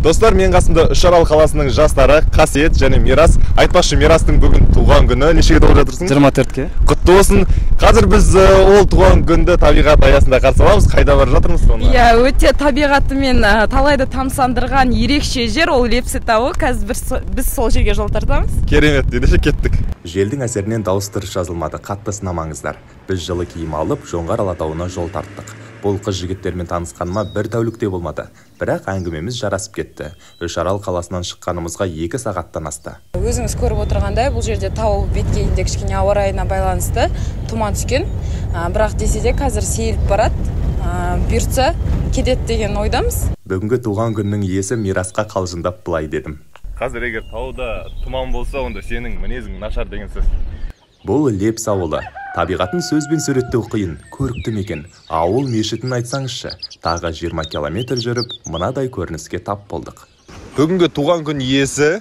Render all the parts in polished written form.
Достар, мен қасымда Үшарал қаласының жастары Қасиет және Мирас. Айтпақшы, Мирастың бүгін туған күні. Нешеге толып жатырсың? 24-ке. Құтты болсын. Қазір біз ол туған күнді табиғат аясында қарсы аламыз. Қайда барып жатырмыз сонда? Иә, өте табиғатымен талайды тамсандырған ерекше жер ол Лепсі тауы. Қазір біз сол жерге жол тартамыз. Керемет, дедеше кеттік. Желдің әсерінен дауыс дұрыс жазылмады. Қатты сынамаңыздар. Біз жылы киім алып, Жоңғар Алатауына жол тарттық. Бұл қыз жігіттермен танысқаныма бір тәулікте болмады. Бірақ әңгімеміз жарасып кетті. Үшарал қаласынан шыққанымызға 2 сағаттан асты. Өзіңіз көріп отырғандай, бұл жерде тау беткейінде кішкене ауа райына байланысты тұман түскен. Бірақ десе де қазір сейіліп барады. Бұйыртса кетеді деген ойдамыз. Бүгінгі туған күннің иесі Мирасқа қалжыңдап былай дедім. Қазір егер тауда тұман болса, онда сенің мінезің нашар деген сөз. Бұл Лепсі ауылы. Табиғатын сөзбен суреттеу қиын, көрікті мекен. Ауыл мешітін айтсаңызшы, тағы 20 километр жүріп, мынадай көрініске тап болдық. Бүгінгі туған күн иесі,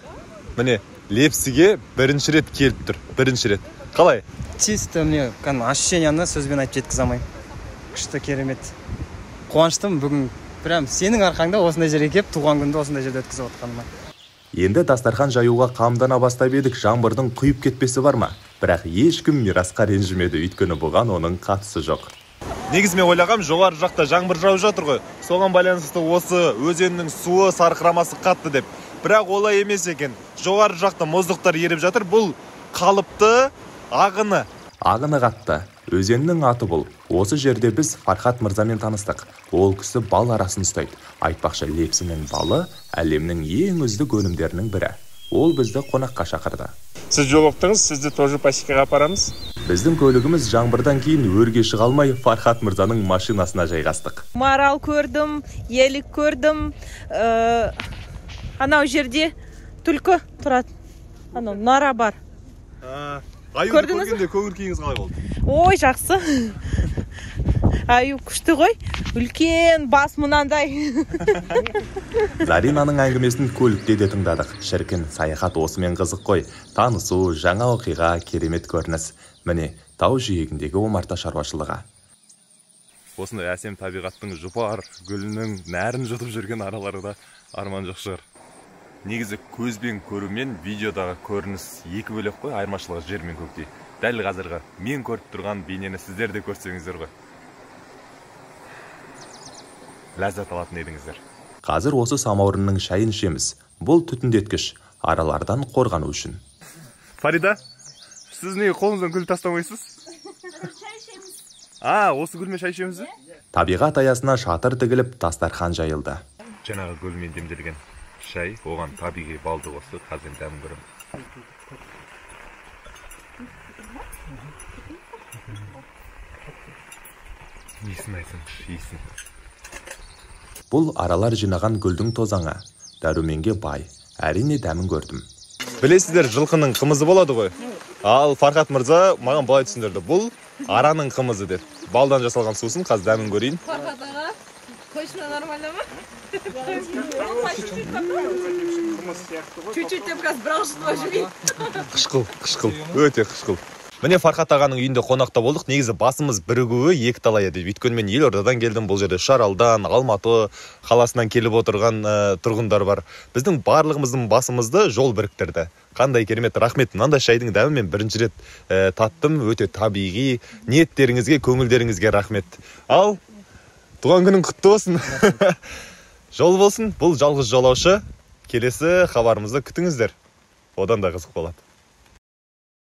міне, Лепсіге бірінші рет келіп тұр. Бірінші рет. Қалай? Чисто мне ощущенияны сөзбен айтып жеткізе алмаймын. Күшті, керемет. Қуаныштым бүгін. Прям сенің арқаңда осындай жерге келіп, туған күнді осындай жерде өткізіп отқаныма. Енді дастархан жаюға қамдана бастап едік, жаңбырдың құйып кетпесі бар ма? Бірақ ешкім Мирасқа ренжімеді, өйткені бұған оның қатысы жоқ. Негіз мен ойлағам, жоғары жақта жаңбыр жауып жатыр ғой. Соған байланысты осы өзеннің суы сарқырамасы қатты деп. Бірақ олай емес екен. Жоғары жақта мұздықтар еріп жатыр. Бұл қалыпты ағыны. Ағыны қатты. Өзеннің аты бұл. Осы жерде біз Фархат мырзамен таныстық. Ол кісі бал арасын ұстайды. Айтпақшы, Лепсінің балы әлемнің ең үздік өнімдерінің бірі. Ол бізді қонаққа шақырды. Сіз жолықтыңыз, сізді тоже пасекаға апарамыз. Біздің көлігіміз жаңбырдан кейін өрге шыға алмай Фархат мырзаның машинасына жайғастық. Марал көрдім, елік көрдім. Анау жерде түлкі тұрады. Анау нара бар. Аюды көргенде көңіл күйіңіз қалай болды? Ой, жақсы. Аю күшті ғой. Үлкен бас мұнандай. Заринаның әңгімесін көлікте де тыңдадық. Шіркін, саяхат осымен қызық қой. Танысу, жаңа оқиға, керемет көрініс. Міне, тау жиегіндегі омарта шаруашылығы. Осындай әсем табиғаттың жұпар гүлінің нәрін жұтып жүрген араларында арман жоқ шығар. Негізі көзбен көру мен видеодағы көрініс екі бөлек қой, айырмашылығы жер мен көктей. Дәл қазіргі мен көріп тұрған бейнені сіздер де көрсеңіздер ғой. Ләззат алатын едіңіздер. Қазір осы самаурынның шайын ішеміз. Бұл түтіндеткіш, аралардан қорғану үшін. Фарида, сіз неге қолыңыздан гүл тастамайсыз? Шай ішеміз. Осы гүлмен шай ішеміз? Табиғат аясына шатыр тігіліп, дастархан жайылды. Жаңағы гүлмен демделген шай, оған табиғи балды қосып, қазір дәмін көреміз. Иісін айтсаңшы, иісін. Бұл аралар жинаған гүлдің тозаңы, дәруменге бай, әрине дәмін көрдім. Білесіздер, жылқының қымызы болады ғой. Ал Фархат мырза маған былай түсіндірді. Бұл араның қымызы деді. Балдан жасалған сусын, қазір дәмін көрейін. Фархат аға, точно нормально ма? Чуть-чуть деп қазір бірақ жұтып жүрейін. Қышқыл, өте қышқыл. Міне Фархат ағаның үйінде қонақта болдық. Негізі басымыз бірігуі екі талай еді. Өйткені мен Елордадан келдім. Бұл жерде Үшаралдан, Алматы қаласынан келіп отырған тұрғындар бар. Біздің барлығымыздың басымызды жол біріктірді. Қандай керемет, рахмет. Мынандай шайдың дәмін мен бірінші рет таттым. Өте табиғи. Ниеттеріңізге, көңілдеріңізге рахмет. Ал туған күнің құтты болсын. Жол болсын. Бұл жалғыз жолаушы. Келесі хабарымызды күтіңіздер. Одан да қызық болады.